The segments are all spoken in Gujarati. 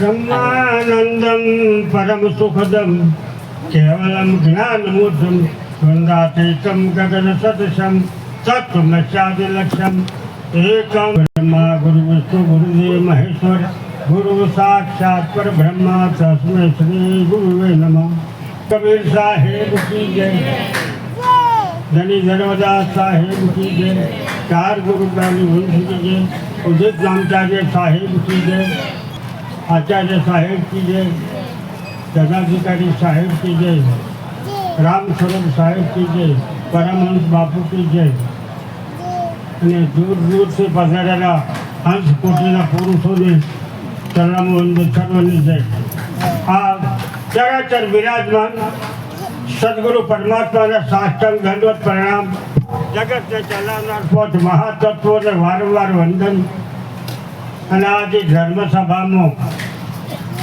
ब्रह्मानंदम परम सुखदम केवलम ज्ञानमूर्तम वंदातीतम गगन सदृशम तत्वमस्यादिलक्ष्यम एकम ब्रह्मा गुरु विष्णु गुरुदेव महेश्वर गुरु साक्षात पर ब्रह्मा तस्मै श्री गुरुवे नमः। कबीर साहेब की जय, धनी धर्मदास साहेब की जय, चार गुरु ज्ञानी वंश की जय, उदित नामचार्य साहेब की जय, आचार्य साहेब की जय, दंडाधिकारी साहेब की जय, राम स्वरूप साहेब की जय, परमहंस बापू की जय। અને દૂર દૂરથી પધારેલા હંસ કોટીના પુરુષોને સલામ સર્વની જય। આ ચરાચર વિરાજમાન સદગુરુ પરમાત્માને સાષ્ટાંગ દંડવત પ્રણામ। જગતને ચલાવનાર પોત મહાતત્વોને વારંવાર વંદન। અને આજે ધર્મસભામાં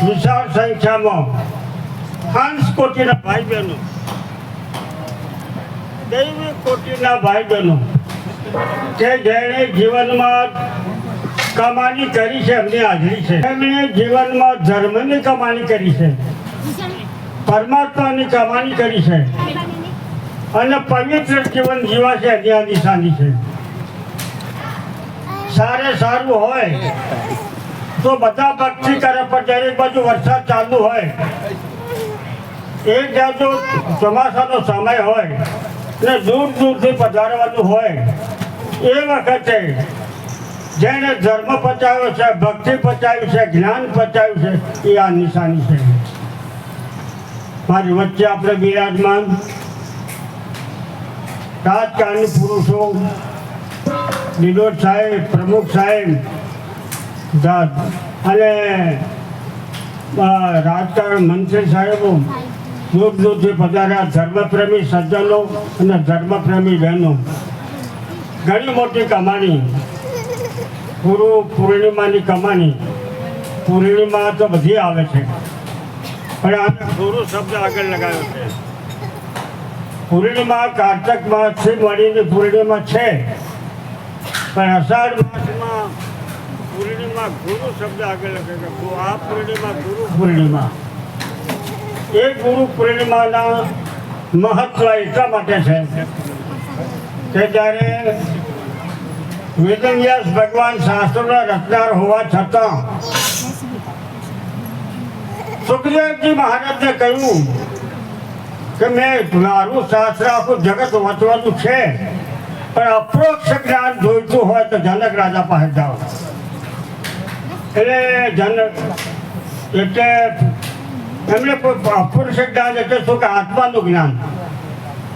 વિશાળ સંખ્યામાં હંસ કોટીના ભાઈ બહેનો, દૈવી કોટીના ભાઈ બહેનો કે જેણે જીવનમાં કમાણી કરી છે, એમની હાજરી છે। એમણે જીવનમાં ધર્મની કમાણી કરી છે, પરમાત્માની કમાણી કરી છે અને પવિત્ર જીવન જીવા છે, એની આ નિશાની છે। સારે સારું હોય તો બધા ભક્તિ કરે, પણ જ્યારે બાજુ વરસાદ ચાલુ હોય, એક જાજો ચોમાસાનો સમય હોય ને દૂર દૂરથી પધારવાનું હોય, એ વખતે જેણે ધર્મ પચાવ્યો છે, ભક્તિ પચાવી છે, જ્ઞાન પચાવ્યું છે, એ આ નિશાની છે। મારી વચ્ચે આપણે બિરાજમાન રાજકારણી પુરુષો, નિલોટ સાહેબ, પ્રમુખ સાહેબ અને રાજકારણ મંત્રી સાહેબો, દૂર દૂરથી પધાર્યા ધર્મપ્રેમી સજ્જનો અને ધર્મપ્રેમી બહેનો। ઘણી મોટી કમાણી, ગુરુ પૂર્ણિમાની કમાણી। પૂર્ણિમા તો બધી આવે છે, પણ આ ગુરુ શબ્દ આગળ લગાવ્યો છે। પૂર્ણિમા કાર્તક માસથી મળીને પૂર્ણિમા છે, પણ અષાઢ માસમાં પૂર્ણિમા ગુરુ શબ્દ આગળ લગાવ્યો। આ પૂર્ણિમા ગુરુ પૂર્ણિમા, એ ગુરુ પૂર્ણિમાના મહત્વ એટલા માટે છે કે જ્યારે વેદવ્યાસ ભગવાન શાસ્ત્રોના રચનાર હોવા છતાં સુખદેવજી મહારાજને કહ્યું કે મેં મારું શાસ્ત્ર આખું જગત વાંચવાનું છે, પણ અપરોક્ષ જ્ઞાન જોઈતું હોય તો જનક રાજા પાસે જાઓ। એટલે એમણે અપરોક્ષ જ્ઞાન એટલે શું કે આત્માનું જ્ઞાન,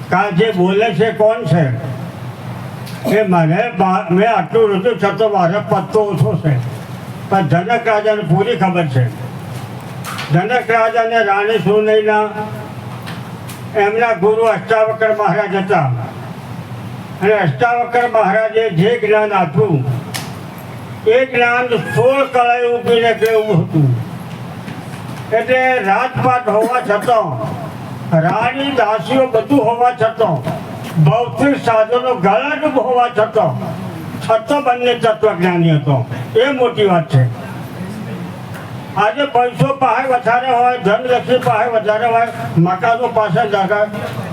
કા જે બોલે છે કોણ છે એ મેં આટલું રજૂ છતાં મારે પત્તો ઓછો છે, પણ જનક રાજાને પૂરી ખબર છે। જનક રાજાને રાણી સુનૈના એમના ગુરુ અષ્ટાવક્ર મહારાજ હતા, અને અષ્ટાવક્ર મહારાજે જે જ્ઞાન આપ્યું એ જ્ઞાન 16 કળાએ ઊભીને કેવું હતું। એટલે રાજપાટ હોવા છતાં, રાણી દાસીઓ બધું હોવા છતાં, ભૌતિક સાધનો ગળાડૂબ હોવા છતાં બંને તત્વજ્ઞાની હતો। એ મોટી વાત છે। આજે પૈસો પાસે વધારે હોય, ધનલક્ષ્મી પાસે વધારે હોય, મકાનો પાસે જગા,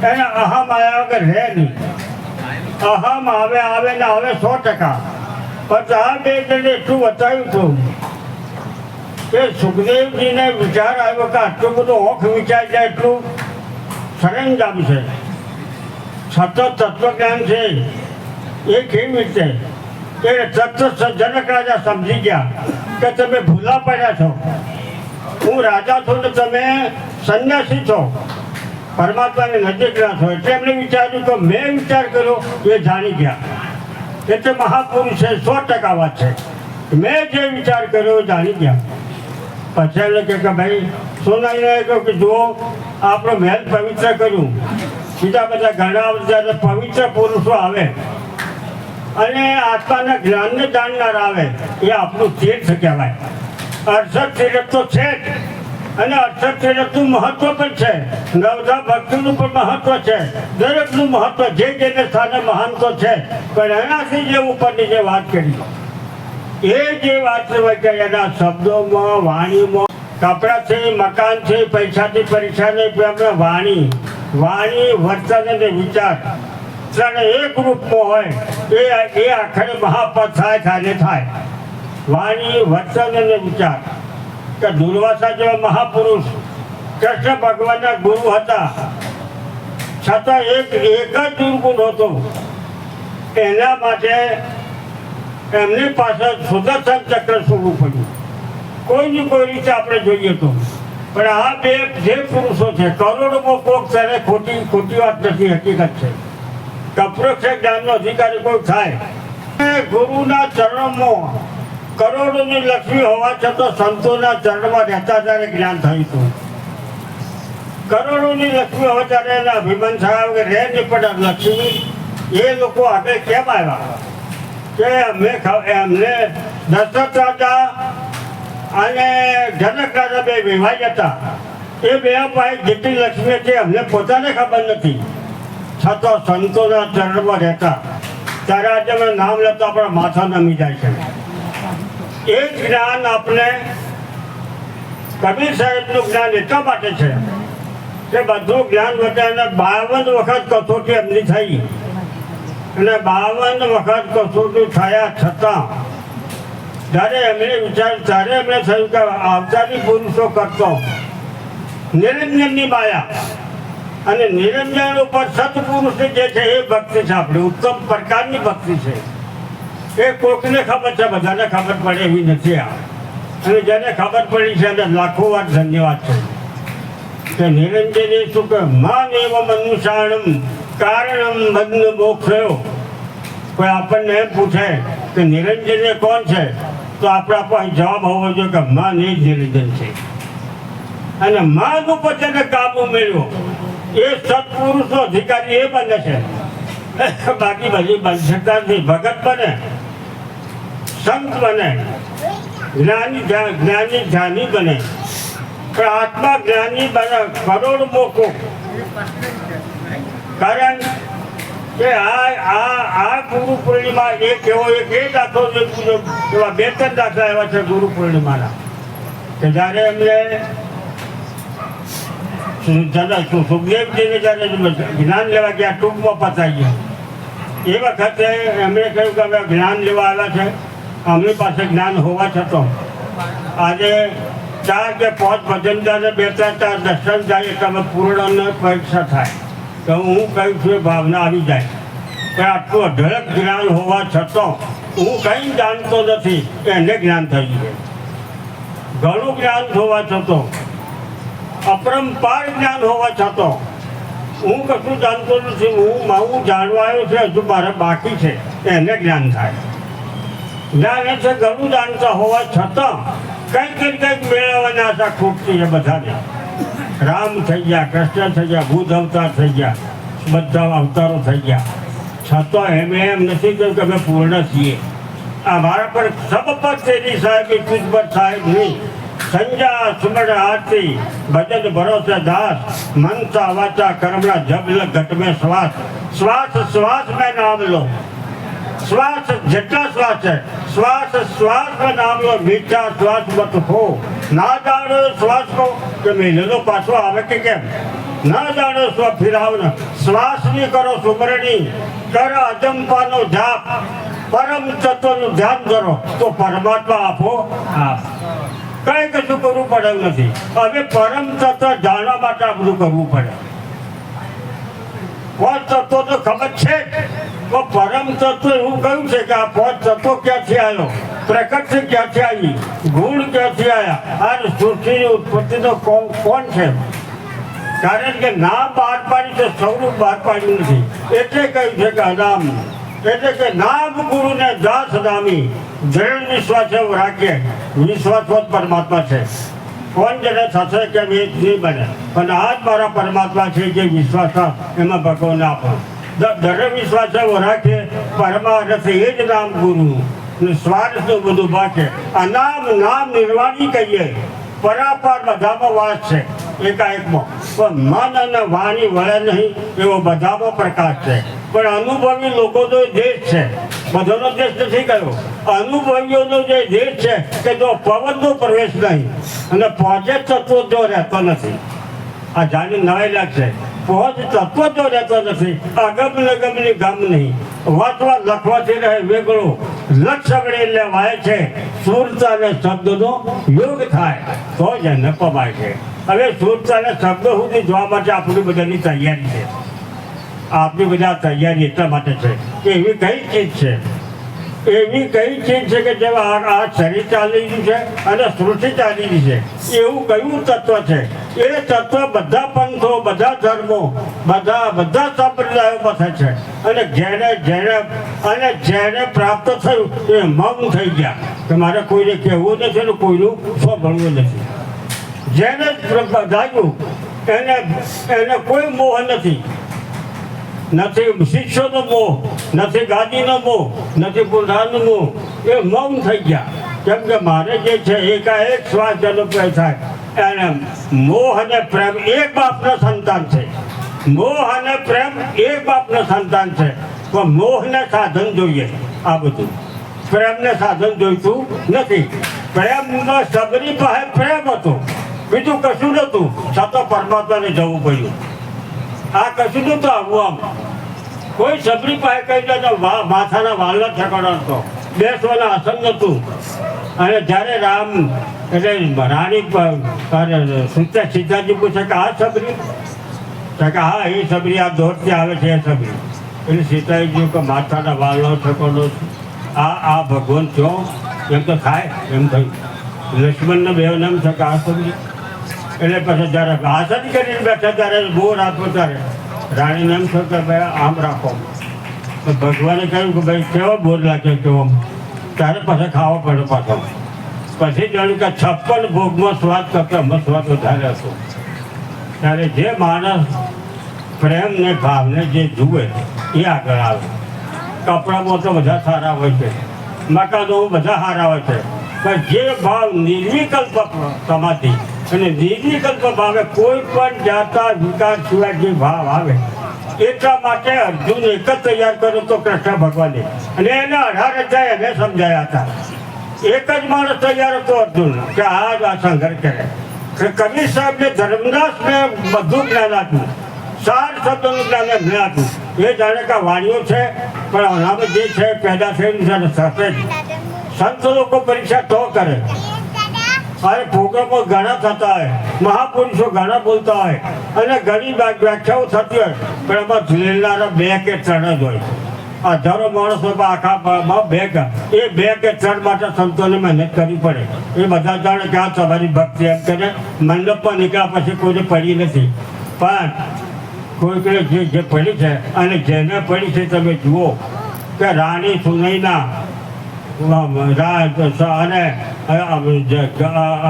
એને અહમ આવ્યા વગર રહે નહીં। અહમ આવે ને આવે 100%, પણ આ બે જણે એટલું બતાવ્યું હતું કે સુખદેવજીને વિચાર આવ્યો કે આટલું બધું ઓખ વિચાર જાય એટલું સરંજામ છે, સતત તત્વજ્ઞાન છે। એ કેવી રીતે કે જનક રાજા સમજી ગયા કે તમે ભૂલા પડ્યા છો, હું રાજા છું ને તમે સંન્યાસી છો, પરમાત્માની નજીક ના છો। એટલે એમણે વિચાર્યું કે મેં વિચાર કર્યો એ જાણી ગયા। એટલે મહાપુરુષ છે, 100% વાત છે। મેં જે વિચાર કર્યો એ જાણી ગયા। પછી એમને કે ભાઈ સોનાઈને કહ્યું કે જુઓ આપણો મહેલ પવિત્ર કર્યું, બીજા બધા ઘણા જ્યારે પવિત્ર પુરુષો આવે અને આત્માના જ્ઞાનને જાણનાર આવે, એ આપણું તીર્થ કહેવાય। 68 તીર્થ તો છે જ, અને 68 તીર્થનું મહત્વ પણ છે, નવધા ભક્તિનું પણ મહત્વ છે, દરેકનું મહત્વ જે જેને સ્થાને મહાન તો છે, પણ એનાથી જે ઉપરની જે વાત કરી, એ જે વાત એના શબ્દોમાં, વાણીમાં કપડા છે, મકાન છે, પૈસાથી પરીક્ષા નહીં, પણ વાણી વર્તન અને વિચાર ત્રણે એક રૂપમાં હોય એ આખરે મહાપદ થાય. વાણી વર્તન અને વિચાર કે દુર્વાસા જેવા મહાપુરુષ કૃષ્ણ ભગવાનના ગુરુ હતા, છતાં એક જ દુર્ગુણ હતો. એના માટે એમની પાસે સુદર્શન ચક્ર છોડવું પડ્યું. કોઈની કોઈ રીતે આપણે જોઈએ તો, પણ આ બે જે પુરુષો છે કરોડોમાં કોક ત્યારે ખોટી વાત નથી, હકીકત છે. કપરોક્ષ જ્ઞાનનો અધિકારી કોઈ થાય. ગુરુના ચરણોમાં કરોડોની લક્ષ્મી હોવા છતાં સંતોના ચરણમાં રહેતા ત્યારે જ્ઞાન થયું હતું. કરોડોની લક્ષ્મી હોવા ત્યારે એના અભિમાન થયા વગર રહે નહીં, પણ લક્ષ્મી એ લોકો આગળ કેમ આવ્યા કે એમને દશરથ રાજા અને જનક રાજા બે વિવાહ હતા. એ બે પાસે જેટલી લક્ષ્મી હતી અમને પોતાને ખબર નથી, છતાં સંતોના ચરણમાં રહેતા ત્યારે આજે અમે નામ લેતા આપણા માથા નમી જાય છે. એ જ્ઞાન આપણે કબીર સાહેબનું જ્ઞાન એટલા માટે છે કે બધું જ્ઞાન બધાને 52 વખત કસોટી એમની થઈ, અને 52 વખત કસોટી થયા છતાં જ્યારે એમણે થયું કે અવતારી પુરુષો કરતો નિરંજનની માયા, અને નિરંજન ઉપર સત્પુરુષ જે છે એ ભક્તિ છે, આપણી ઉત્તમ પ્રકારની ભક્તિ છે. એ કોકને ખબર છે, બધાને ખબર પડે એવી નથી આ. અને જેને ખબર પડી છે એને લાખો વાર ધન્યવાદ છે કે નિરંજને શું કે માન એવ મનુષ્યાણમ કારણમ બંધ મોક્ષયો. કોઈ આપણને એમ પૂછે કે નિરંજને કોણ છે, તો આપણા પાસે જવાબ હોવો જોઈએ કે માન એ જ નિરંજન છે. અને માન ઉપર જેને કાબુ મેળવ્યો એ સત્પુરુષનો અધિકારી એ બને છે. બાકી બધી બનશકતા નથી. ભગત બને, સંત બને, જ્ઞાની જ્ઞાની બને, પણ આત્મા જ્ઞાની બને કરોડ મોકો. કારણ કે આ ગુરુ પૂર્ણિમા એક દાખલો એવા 2-3 દાખલા એવા છે ગુરુ પૂર્ણિમાના કે જ્યારે એમને સુખદેવજીને જ્યારે જ્ઞાન લેવા ગયા, ટૂંકમાં પતાઈ ગયા, એ વખતે એમણે કહ્યું કે અમે જ્ઞાન લેવા આવ્યા છે, અમારી પાસે જ્ઞાન હોવા છતાં આજે 4 કે 5 ભજનદારને 2-4 દર્શન જાય એટલે અમે પૂર્ણ પરીક્ષા થાય તો હું કહું છું એ ભાવના આવી જાય. પણ આટલું અઢળક જ્ઞાન હોવા છતાં હું કંઈ જાણતો નથી, એને જ્ઞાન થઈ છે. ઘણું જ્ઞાન હોવા છતાં, અપરંપાર જ્ઞાન હોવા છતાં હું કશું જાણતો નથી. હું જાણવા આવ્યો છે, હજુ મારે બાકી છે, એને જ્ઞાન થાય. જ્ઞાન એ છે ઘણું જાણતા હોવા છતાં કંઈક મેળવવાના આશા ખૂટતી છે બધાને. રામ થઈ ગયા, કૃષ્ણ થઈ ગયા, બુદ્ધ અવતાર થઈ ગયા, બધા અવતારો થઈ ગયા, છતાં એમ નથી કહ્યું કે અમે પૂર્ણ છીએ. અમારા પર સબ પર તેરી સાહેબ તુજ પર સાહેબ નહીં. સંજા સુમર આરતી ભજન ભરોસે દાસ, મનતા વાચા કર્મણા જબ ઘટ મેં શ્વાસ મેં નામ લો. શ્વાસ જેટલા શ્વાસ છે, શ્વાસ મેં નામ લો. મીઠા શ્વાસ મત હો. ના જાણો શ્વાસ કો કે મેલેલો પાછો આવે કે કેમ, ના જાણો સ્વ ફિરાવન. શ્વાસની કરો સુમરણી, કર અજંપાનો જાપ, પરમ તત્વનું ધ્યાન કરો તો પરમાત્મા આપો આપ. કઈ કશું કરવું પડે નથી. હવે પરમ તત્વ જાણવા માટે આ બધું કરવું પડે. પાંચ તત્વો તો ખબર છે, તો પરમ તત્વ એવું કહ્યું છે કે આ 5 તત્વો ક્યાંથી આવ્યો, પ્રકટ ક્યાંથી આવી, ગુણ ક્યાંથી આવ્યા, આ સૃષ્ટિની ઉત્પત્તિનો કોણ છે. કારણ કે નામ બહાર પાડ્યું છે, સ્વરૂપ બહાર પાડ્યું નથી. એટલે કહ્યું છે કે અનામ, એટલે કે નામ ગુરુને દાસ નામી, દ્રઢ વિશ્વાસ એવું રાખીએ. વિશ્વાસવત પરમાત્મા છે. કોણ જેને થશે કે એ નહીં બને, પણ આ જ મારા પરમાત્મા છે જે વિશ્વાસ એમાં ભગવાન આપો. દ્રઢ વિશ્વાસ એવો રાખીએ, પરમાર્થ એ જ નામ ગુરુ. સ્વાર્થનું બધું બાકે નામ નિર્વાણી કહીએ. પરાપાર બધામાં વાસ છે એકાએકમાં, પણ મન અને વાણી વળે નહીં એવો બધામાં પ્રકાશ છે. પણ અનુભવી લોકો તો દેશ છે, બધાનો દેશ નથી કયો. અનુભવીઓનો જે દેશ છે કે જો પવનનો પ્રવેશ નહીં અને પહોંચે તત્વો જો રહેતો નથી. આ જાણી નવાઈ લાગશે. પહોંચ તત્વો જો રહેતો નથી, અગમ નગમની ગમ નહીં, વાંચવા લખવાથી રહે વેગળો, લક્ષ વડે લેવાય છે, સુરતા અને શબ્દનો યોગ થાય તો જ એને પમાય છે. હવે સુરતા અને શબ્દ સુધી જોવા માટે આપણી બધાની તૈયારી છે. આપણી બધા તૈયારી એટલા માટે છે કે એવી કઈ ચીજ છે, એવી કઈ ચીજ છે કે જેમાં આ શરીર ચાલી રહ્યું છે અને સૃષ્ટિ ચાલી રહી છે, એવું કયું તત્વ છે? એ તત્વ બધા પંથો, બધા ધર્મો, બધા સંપ્રદાયો પાસે છે. અને જેને પ્રાપ્ત થયું એ મૌન થઈ ગયા કે મારે કોઈને કહેવું નથી અને કોઈનું સાંભળવું નથી. જેને બધાયું એને કોઈ મોહ નથી. નથી શિષ્યોનો મોહ, નથી ગાદીનો મોહ, નથી પુરાણનો મોહ. એ મૌન થઈ ગયા. કેમ કે મારે જે છે એકાએક શ્વાસ જન્મ થાય. અને મોહ અને પ્રેમ એક બાપના સંતાન છે. મોહ અને પ્રેમ એક બાપના સંતાન છે. પણ મોહને સાધન જોઈએ. આ બધું પ્રેમને સાધન જોઈતું નથી. પ્રેમમાં સબરી પાસે પ્રેમ હતો, બીજું કશું નહોતું, છતાં પરમાત્માને જવું પડ્યું. આ કશું નહોતું આવવું. આમ કોઈ સબરી પાસે કહી દે માથાના વાલનો ઠેકાણો હતો, બેસવાના આસન નહોતું. અને જ્યારે રામ એટલે રાણી સીતાજી પૂછે કે આ સબરી, કે હા એ સબરી આ દોડતી આવે છે એ સબરી. એટલે સીતાજી કે માથાના વાલનો ઠેકાણો આ ભગવાન છો એમ તો થાય એમ થયું. લક્ષ્મણને બે નામ છે કે આ સબરી. એટલે પછી જ્યારે આસન કરીને બેઠા ત્યારે બહુ રાત ત્યારે રાણીને એમ છે કે ભાઈ આમ રાખો. તો ભગવાને કહ્યું કે ભાઈ કેવો બોર લાગે કેવો, ત્યારે પછી ખાવો પડે પાછો. પછી જાણ્યું કે 56 ભોગમાં સ્વાદ કરતા એમાં સ્વાદ વધારે હતો. ત્યારે જે માણસ પ્રેમને ભાવને જે જુએ એ આગળ આવે. કપડામાં તો બધા સારા હોય છે, મકાનો બધા સારા હોય છે, પણ જે ભાવ નિર્વિકલ્પ સમાધિ અને નિર્વિકલ્પ ભાવે કોઈ પણ જાતા વિકાર સિવાય જે ભાવ આવે, એટલા માટે અર્જુન એક જ તૈયાર કર્યો તો કૃષ્ણ ભગવાને. અને એને 18 અધ્યાય એને સમજાયા હતા. એક જ માણસ તૈયાર હતો અર્જુન કે આ સંઘર્ષ કરે. કબીર સાહેબને ધર્મદાસને બધું જ્ઞાન આપ્યું, 4 શબ્દોનું જ્ઞાન એમને આપ્યું. એ જાણે કે વાણીઓ છે પણ અનામત જે છે પેદા થયેલું છે સાથે જ. સંત લોકો પરીક્ષા તો કરે. અરે પ્રોગ્રામો ઘણા થતા હોય, મહાપુરુષો ઘણા બોલતા હોય અને ઘણી વ્યાખ્યાઓ થતી હોય, પણ એમાં લેનારા 2 કે 3 જ હોય. હજારો માણસો આખામાં 2 કે 3 માટે સંતોને મહેનત કરવી પડે. એ બધા જાણે કે આ તમારી ભક્તિ એમ કરીને મંડપમાં નીકળ્યા પછી કોઈને પડી નથી. પણ કોઈ જે પડી છે અને જેને પડી છે તમે જુઓ કે રાણી સુનૈના અને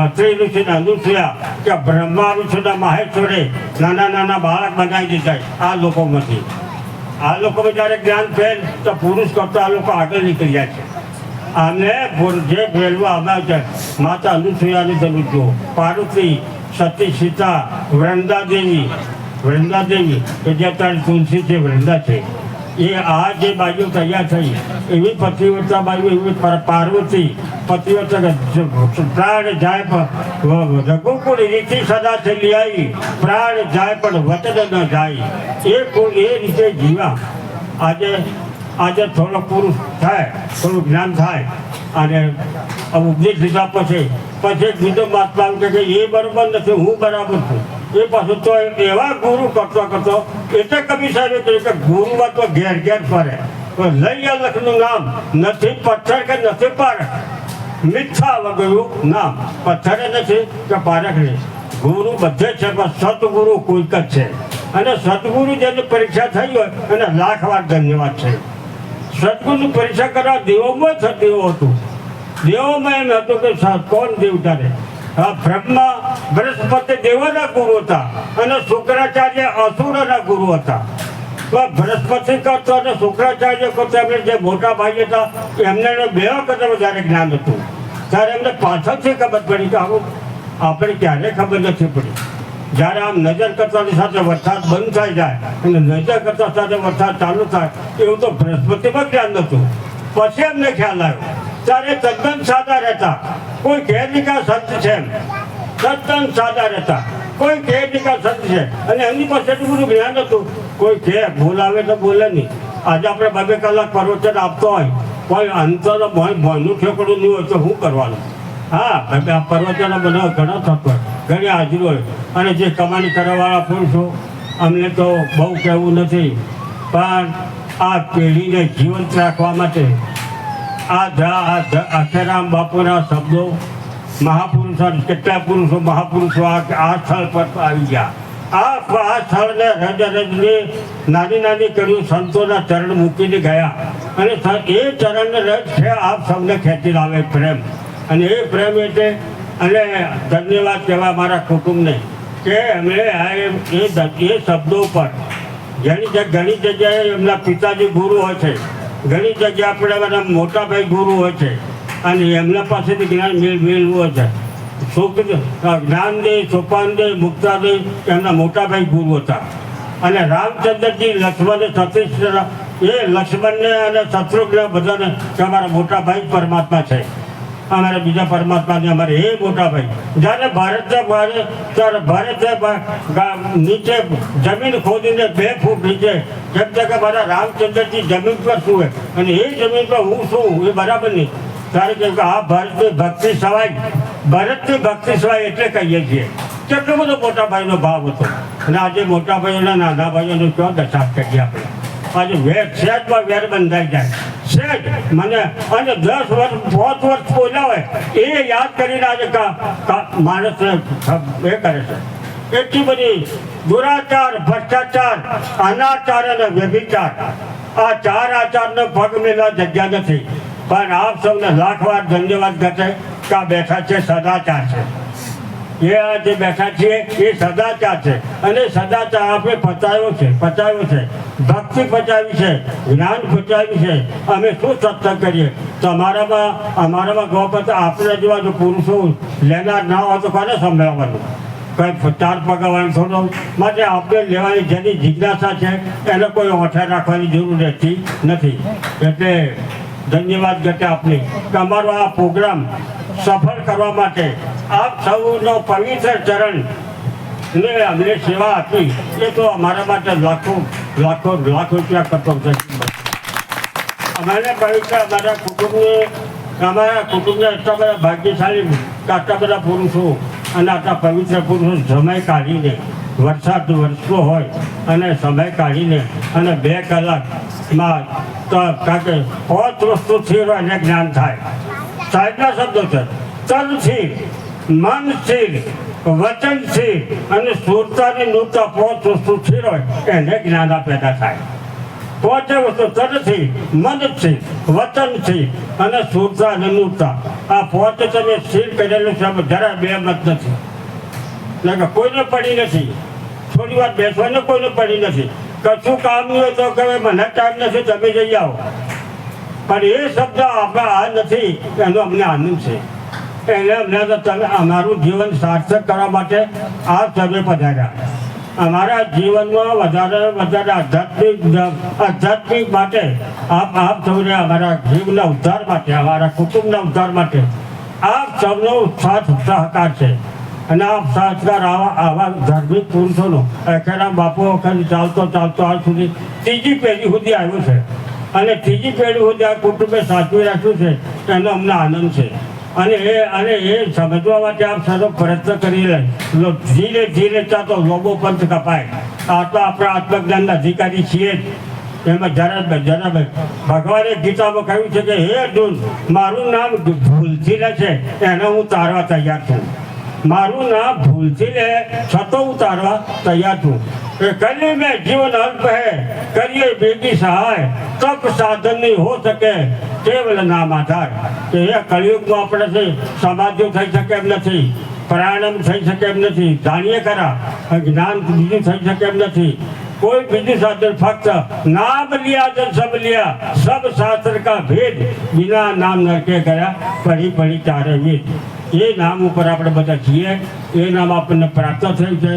અત્રિ ઋષિના અનુસૂયા કે બ્રહ્મા ઋષિના માહેશ્વરે નાના બાળક બનાવી દીધા. આ લોકોમાંથી જ્યારે જ્ઞાન ફેલ તો પુરુષ કરતા આ લોકો આગળ નીકળી જાય છે. અને જે ફેરવા આવ્યા છે માતા અનુસૂયાની તમે જુઓ, પાર્વતી, સતી, સીતા, વૃંદાદેવી કે જે અત્યારે તુલસી છે, વૃંદા છે, એ આ જે બાજુ તૈયાર થઈ એવી પતિવ્રતા બાજુ, એવી પાર્વતી પતિવ્રતા પ્રાણ જાય પણ રઘુકુળ રીતિ સદા ચલી આવી, પ્રાણ જાય પણ વચન ન જાય. એ રીતે જીવા. આજે થોડો પુરુષ થાય, થોડું જ્ઞાન થાય અને ઉપદેશ લીધા પછી બીજો મહાત્મા કે એ બરાબર નથી, હું બરાબર છું. એ પાછું તો એવા ગુરુ કરતો એટલે કવિ સાહેબે કહ્યું કે ગુરુમાં તો ઘેર ફરે. તો લઈ લખનું નામ નથી પથ્થર કે નથી પારખ, મિથ્યા વગરનું નામ પથ્થરે નથી કે પારખ નહીં. ગુરુ બધે છે પણ સતગુરુ કોઈક જ છે. અને સદગુરુ જેની પરીક્ષા થઈ હોય એને 1,00,000 વાર ધન્યવાદ છે. સદગુરુની પરીક્ષા કરવા દેવોમાં દેવો હતું. દેવોમાં એમ હતું કે કોણ દેવતા ને બ્રહ્મા બૃહસ્પતિ દેવોના ગુરુ હતા અને શુક્રાચાર્ય અસુરોના ગુરુ હતા. તો બૃહસ્પતિ કરતો અને શુક્રાચાર્ય કરતો એમને જે મોટા ભાઈ હતા એમને 2 વખત વધારે જ્ઞાન હતું. ત્યારે એમને પાછળથી ખબર પડી કે આપણે ક્યારે ખબર નથી પડી. જ્યારે આમ નજર કરતાની સાથે વરસાદ બંધ થઈ જાય અને નજર કરતા સાથે વરસાદ ચાલુ થાય એવું તો બૃહસ્પતિમાં જ્ઞાન નહોતું. પછી એમને ખ્યાલ આવ્યો ત્યારે તદ્દન સાદા રહેતા. કોઈ ગેરવિકા સંત છે એમ, તદ્દન સાદા રહેતા. કોઈ ગેરવિકા સંત છે અને એમની પાસે એટલું બધું જ્ઞાન હતું. કોઈ કે બોલાવે તો બોલે નહીં. આજે આપણે 2 કલાક પ્રવચન આપતો હોય, કોઈ અંતર ભણનું ઠેકડું નહીં હોય તો શું કરવાનું? હા, આ પ્રવચનો બધા ઘણો થતો હોય, ઘણી હાજરી હોય. અને જે કમાણી કરવાવાળા પુરુષો, અમને તો બહુ કહેવું નથી, પણ આ પેઢીને જીવંત રાખવા માટે આખેરામ બાપુના શબ્દો, મહાપુરુષો, કેટલા પુરુષો મહાપુરુષો આ સ્થળ પર આવી ગયા. આ સ્થળને રજની નાની નાની કર્યું, સંતોના ચરણ મૂકીને ગયા. અને એ ચરણને રજ છે આપ સૌને ખેંચી લાવે પ્રેમ. અને એ પ્રેમ એટલે અને ધન્યવાદ કહેવા મારા કુટુંબને કે એમણે એ શબ્દો પર ઘણી જગ્યાએ એમના પિતાજી ગુરુ હોય છે, ઘણી જગ્યાએ આપણે બધા મોટાભાઈ ગુરુ હોય છે, અને એમના પાસેથી જ્ઞાન મેળવું હોય છે. જ્ઞાનદેવ, સોપાનદેવ, મુક્તાદેવ એમના મોટાભાઈ ગુરુ હતા. અને રામચંદ્રજી, લક્ષ્મણ, સતીશ, એ લક્ષ્મણને અને શત્રુઘ્ન બધાને અમારા મોટાભાઈ પરમાત્મા છે. અમારા બીજા પરમાત્માને અમારે એ મોટાભાઈ. જ્યારે ભારતે નીચે જમીન ખોદીને 2 ફૂટ નીચે, જેમ કે મારા રામચંદ્રજી જમીન પર શું હોય અને એ જમીન પર હું શું, એ બરાબર નહીં. ત્યારે કેમ કે આ ભારતની ભક્તિ સવાય એટલે કહીએ છીએ. કેટલો બધો મોટા ભાઈનો ભાવ હતો. અને આજે મોટા ભાઈઓના નાના ભાઈઓનો ક્યાં દશા કરીએ આપણે? આજે સહેજમાં વેર બંધાઈ જાય, સહેજ મને અને 10 વર્ષ 5 વર્ષ બોલ્યા હોય એ યાદ કરીને આજે માણસ એ કરે છે. એટલી બધી દુરાચાર, ભ્રષ્ટાચાર, અનાચાર અને વ્યભિચાર, આ 4 આચારનો પગ મેળવા જગ્યા નથી. પણ આપ સૌને લાખ વાર ધન્યવાદ ઘટે કે આ બેઠા છે સદાચાર છે. એ આજે બેઠા છીએ એ સદાચાર છે. અને સદાચાર આપણે પચાવ્યો છે, ભક્તિ પચાવી છે, જ્ઞાન પચાવી છે. અમે શું સત્સંગ કરીએ? તો અમારામાં ગોપત આપણે જેવા જો પુરુષો લેનાર ના હોય તો કોને સંભળાવવાનું? કંઈ 4 પગાવવાનું થોડો માટે આપણે લેવાની જેની જિજ્ઞાસા છે એને કોઈ ઓઠે રાખવાની જરૂર રહેતી નથી. એટલે ધન્યવાદ ઘટે આપને કે અમારો આ પ્રોગ્રામ સફળ કરવા માટે આપ સૌનો પવિત્ર ચરણ ને અમને સેવા આપી એ તો અમારા માટે લાખો રૂપિયા કરતો છે. અમારા કુટુંબને એટલા બધા ભાગ્યશાળી, આટલા બધા પુરુષો અને આટલા પવિત્ર પુરુષો સમય કાઢીને, વર્ષો હોય અને સમય કાઢીને અને 2 કલાકમાં તો કારણ કે 5 વસ્તુ સ્થિર હોય એને જ્ઞાન થાય. સાહેબના શબ્દો છે: તન સ્થિર, મન સ્થિર, વચન સ્થિર અને સુરતાની નૂરતા. 5 વસ્તુ સ્થિર હોય એને જ્ઞાન પેદા થાય. 5 વસ્તુ: તન સ્થિર, મન સ્થિર, વચન સ્થિર અને સુરતા અને નૂરતા. આ 5 તમે સ્થિર કરેલું છે, જરા બે મત નથી. એટલે કોઈને પડી નથી, થોડી વાર બેસવાને કોઈને પડી નથી. કશું કામ નહીં હોય તો કહે મને ટાઈમ નથી, તમે જઈ આવો. પણ એ શબ્દ આપણા આ નથી, એનો અમને આનંદ છે. એને અમને તો તમે અમારું જીવન સાર્થક કરવા માટે આ સર્વે પધાર્યા. અમારા જીવનમાં વધારે આધ્યાત્મિક માટે આપ સૌને, અમારા જીવના ઉદ્ધાર માટે, અમારા કુટુંબના ઉદ્ધાર માટે આપ સૌનો સાથ સહકાર છે. અને આ સહકાર આવા ધાર્મિક પુરુષોનો અખેરામ બાપુ વખત ચાલતો આજ સુધી 3જી પેઢી સુધી આવ્યો છે. અને 3જી પેઢી સુધી આ કુટુંબે સાચવી રાખ્યું છે, એનો અમને આનંદ છે. અને એ સમજવા માટે આપ સર્વ પ્રયત્ન કરી લે. ધીરે ચાતો લોબો પંથ કપાય. આ તો આપણા આત્મજ્ઞાનના અધિકારી છીએ જ. એમાં જરા ભગવાને ગીતામાં કહ્યું છે કે હે અર્જુન, મારું નામ ભૂલથી લે છે એને હું તારવા તૈયાર છું. મારું નામ ભૂલથી લે છતો હું તારવા તૈયાર છું. कली में जीवन अल्प है, करिए बेगी सहाय, तप साधन नहीं हो सके केवल नाम आधार. કે એ કળિયુગમાં આપણેથી સમાધિ થઈ શકે એમ નથી, પ્રાણાયામ થઈ શકે એમ નથી, જાણીએ ખરા જ્ઞાન બીજું થઈ શકે એમ નથી. कोई બીજું સાધન ફક્ત નામ लिया जन सब लिया, सब शास्त्र का भेद, बिना नाम नरके गया पढ़ी चारे वेद. એ નામ ઉપર આપણે બધા છીએ. એ નામ આપણને પ્રાપ્ત થયું છે.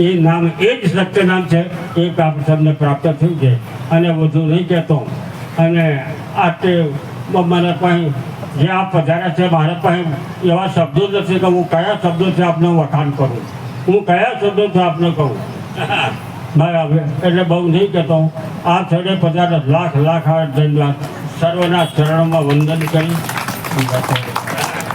એ નામ એ જ સત્ય નામ છે. એ આપણે તમને પ્રાપ્ત થયું છે. અને વધુ નહીં કહેતો. અને આ તે મને કંઈ જે આ પધાર્યા છે મારા પાસે એવા શબ્દો નથી કે હું કયા શબ્દોથી આપને વખાણ કરું, હું કયા શબ્દોથી આપને કહું. ભાઈ હવે એટલે બહુ નહીં કહેતો. આ છેડે પધાર લાખ લાખ ધન્યવાદ. સર્વના ચરણોમાં વંદન કરી